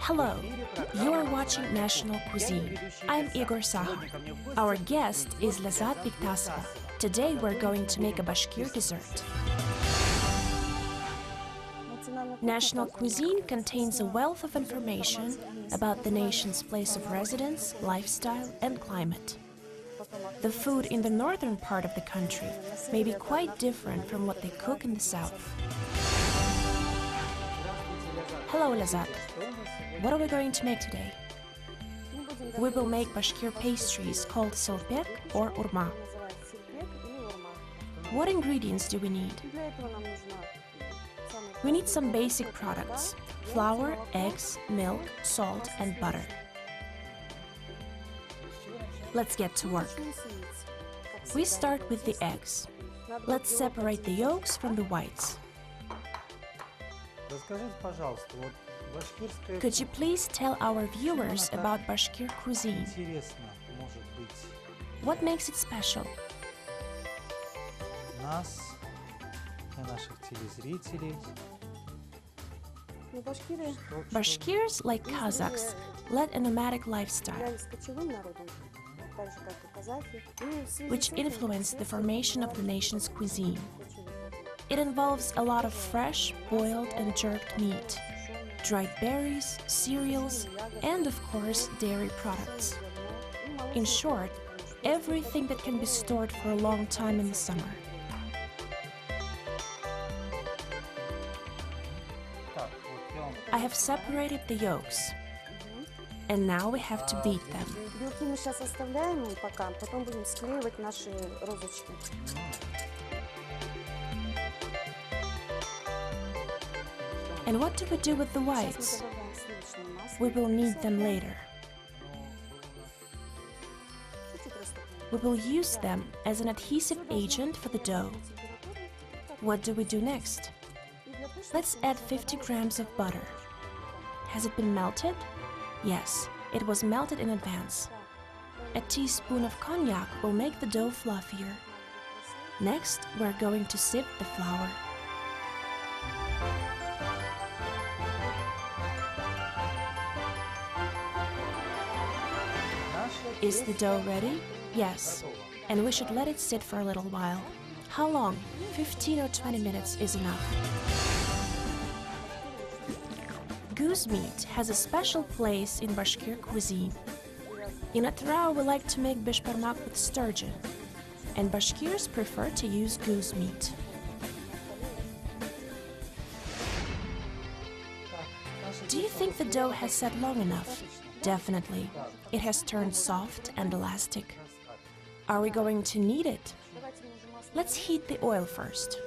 Hello, you are watching National Cuisine. I'm Igor Sahar. Our guest is Lazat Biktasova. Today we're going to make a Bashkir dessert. National Cuisine contains a wealth of information about the nation's place of residence, lifestyle, and climate. The food in the northern part of the country may be quite different from what they cook in the south. Hello, Lazat. What are we going to make today? We will make Bashkir pastries called Selpek or Orma. What ingredients do we need? We need some basic products: flour, eggs, milk, salt, and butter. Let's get to work. We start with the eggs. Let's separate the yolks from the whites. Could you please tell our viewers about Bashkir cuisine? What makes it special? Bashkirs, like Kazakhs, led a nomadic lifestyle, which influenced the formation of the nation's cuisine. It involves a lot of fresh, boiled and jerked meat, dried berries, cereals, and of course, dairy products. In short, everything that can be stored for a long time in the summer. I have separated the yolks, and now we have to beat them. And what do we do with the whites? We will need them later. We will use them as an adhesive agent for the dough. What do we do next? Let's add 50 grams of butter. Has it been melted? Yes, it was melted in advance. A teaspoon of cognac will make the dough fluffier. Next, we're going to sieve the flour. Is the dough ready? Yes. And we should let it sit for a little while. How long? 15 or 20 minutes is enough. Goose meat has a special place in Bashkir cuisine. In Atrau, we like to make bishparmak with sturgeon, and Bashkirs prefer to use goose meat. Do you think the dough has set long enough? Definitely. It has turned soft and elastic. Are we going to knead it? Let's heat the oil first.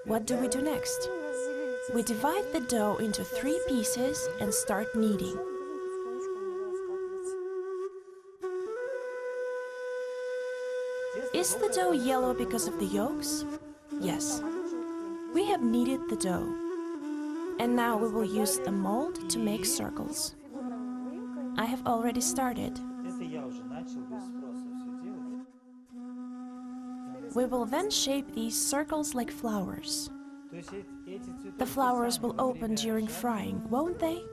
What do we do next? We divide the dough into 3 pieces and start kneading. Is the dough yellow because of the yolks? Yes. We have kneaded the dough. And now we will use a mold to make circles. I have already started. We will then shape these circles like flowers. The flowers will open during frying, won't they?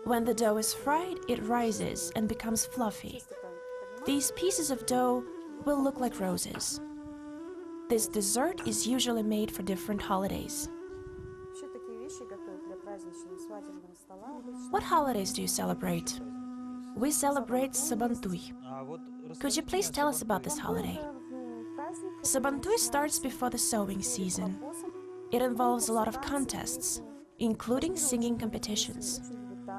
When the dough is fried, it rises and becomes fluffy. These pieces of dough will look like roses. This dessert is usually made for different holidays. What holidays do you celebrate? We celebrate Sabantui. Could you please tell us about this holiday? Sabantui starts before the sowing season. It involves a lot of contests, including singing competitions.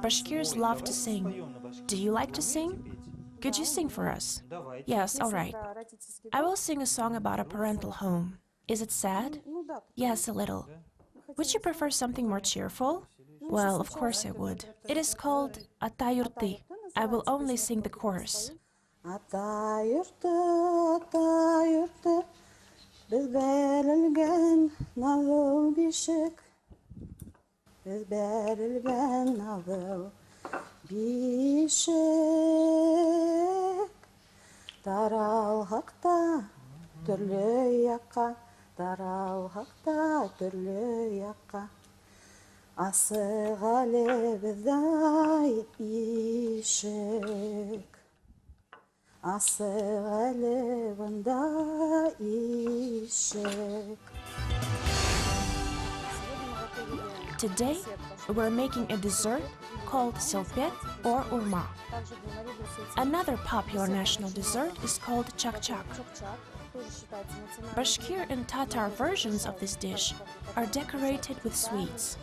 Bashkirs love to sing. Do you like to sing? Could you sing for us? Yes, all right. I will sing a song about a parental home. Is it sad? Yes, a little. Would you prefer something more cheerful? Well, of course I would. It is called Ata Yurti. I will only sing the chorus. Ata yurtu, biz berilgen nağıl bişik. Biz berilgen nağıl bişik. Taralhakta Türlü yakka, taralğaqta türlü yakka. Asıqalı bizday işik. Asıqalı bunda işik. Today, we're making a dessert called Selpek or Orma. Another popular national dessert is called çak. Bashkir and Tatar versions of this dish are decorated with sweets.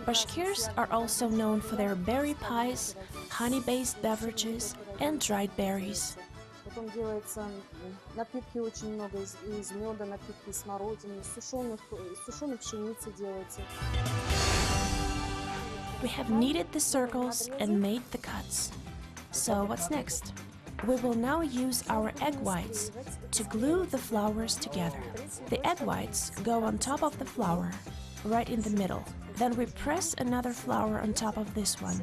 Bashkirs are also known for their berry pies, honey-based beverages, and dried berries. Потом делается напитки очень много из меда, напитки из смородины, сушеной пшеницы делается. We have kneaded the circles and made the cuts. So what's next? We will now use our egg whites to glue the flours together. The egg whites go on top of the flour, right in the middle. Then we press another flour on top of this one.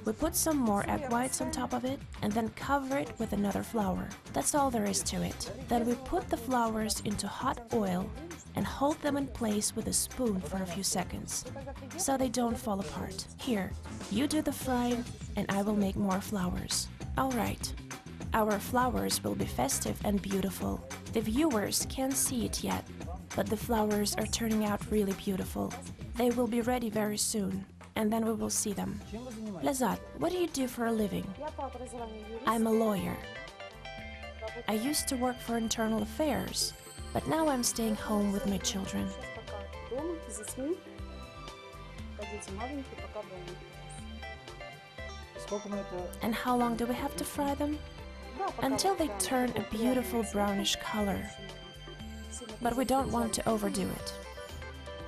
We put some more egg whites on top of it and then cover it with another flour. That's all there is to it. Then we put the flours into hot oil and hold them in place with a spoon for a few seconds, so they don't fall apart. Here, you do the frying and I will make more flowers. All right. Our flowers will be festive and beautiful. The viewers can't see it yet, but the flowers are turning out really beautiful. They will be ready very soon, and then we will see them. Lazat, what do you do for a living? I'm a lawyer. I used to work for internal affairs, but now I'm staying home with my children. And how long do we have to fry them? Until they turn a beautiful brownish color. But we don't want to overdo it.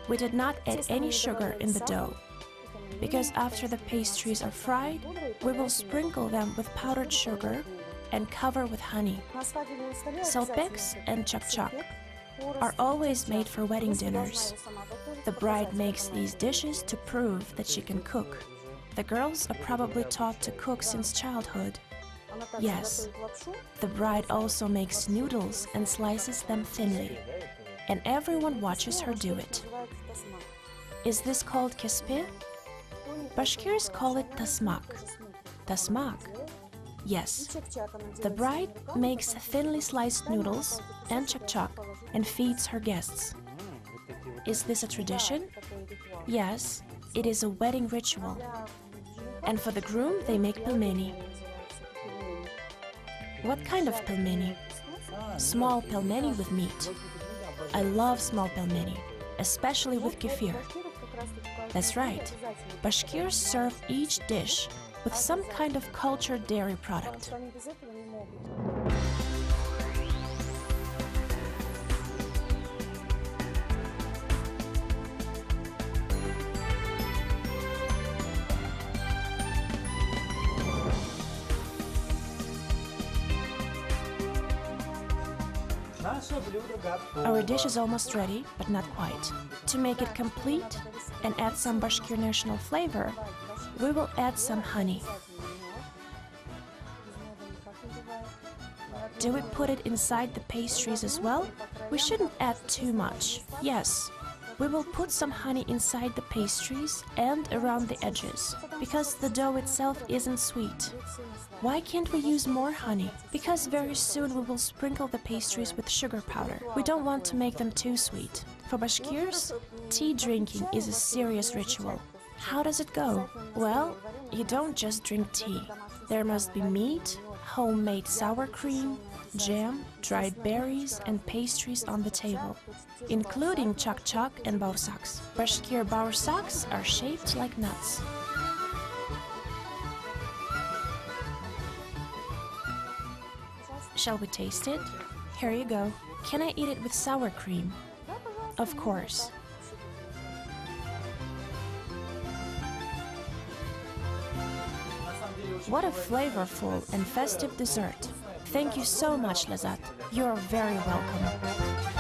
We did not add any sugar in the dough, because after the pastries are fried, we will sprinkle them with powdered sugar and cover with honey. Selpeks and çak are always made for wedding dinners. The bride makes these dishes to prove that she can cook. The girls are probably taught to cook since childhood. Yes, the bride also makes noodles and slices them thinly, and everyone watches her do it. Is this called kespe? Bashkirs call it tasmak. Tasmak? Yes. The bride makes thinly sliced noodles and çak and feeds her guests. Is this a tradition? Yes, it is a wedding ritual. And for the groom, they make pelmeni. What kind of pelmeni? Small pelmeni with meat. I love small pelmeni, especially with kefir. That's right. Bashkirs serve each dish with some kind of cultured dairy product. Our dish is almost ready, but not quite. To make it complete and add some Bashkir national flavor, we will add some honey. Do we put it inside the pastries as well? We shouldn't add too much. Yes, we will put some honey inside the pastries and around the edges, because the dough itself isn't sweet. Why can't we use more honey? Because very soon we will sprinkle the pastries with sugar powder. We don't want to make them too sweet. For Bashkirs, tea drinking is a serious ritual. How does it go? Well, you don't just drink tea. There must be meat, homemade sour cream, jam, dried berries and pastries on the table, including çak and bağırsaks. Bashkir bağırsaks are shaped like nuts. Shall we taste it? Here you go. Can I eat it with sour cream? Of course. What a flavorful and festive dessert. Thank you so much, Lazat. You are very welcome.